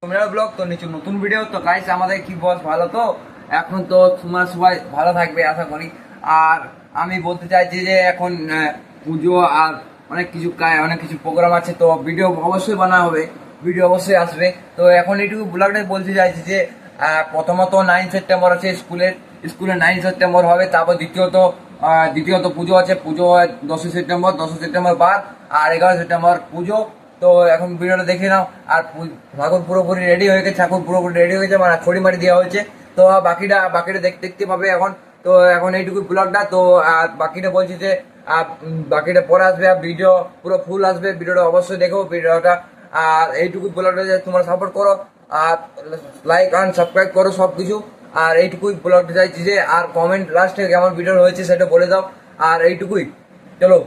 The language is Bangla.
মেরা ব্লগ তো নিচে নতুন ভিডিও তো গাইস আমাদের কি বস ভালো তো এখন তো তোমরা সবাই ভালো থাকবে আশা করি। আর আমি বলতে চাইছি যে এখন পুজো আর অনেক কিছু প্রোগ্রাম আছে, তো ভিডিও অবশ্যই বানা হবে, ভিডিও অবশ্যই আসবে। তো এখন এইটুকু ব্লগটাই বলতে চাইছি যে প্রথমত 9 সেপ্টেম্বর আছে স্কুলে 9 সেপ্টেম্বর হবে। তারপর দ্বিতীয়ত পুজো আছে, পুজো হয় 10 সেপ্টেম্বর বাদ, আর 11 সেপ্টেম্বর পুজো। তো এখন ভিডিওটা দেখে নাও। আর ঠাকুর পুরোপুরি রেডি হয়ে গেছে, মানে খড়ি মাটি দেওয়া হয়েছে। তো বাকিটা দেখতে পাবে এখন। তো এখন এইটুকু ব্লগটা তো, আর বাকিটা বলছি যে বাকিটা পরে আসবে, আর ভিডিও পুরো ফুল আসবে, ভিডিওটা অবশ্যই দেখো ভিডিওটা। আর এইটুকু ব্লগটা যে তোমরা সাপোর্ট করো, আর লাইক আর সাবস্ক্রাইব করো সব কিছু। আর এইটুকুই ব্লগটা চাইছি যে, আর কমেন্ট লাস্টে কেমন ভিডিও হয়েছে সেটা বলে দাও। আর এইটুকুই, চলো।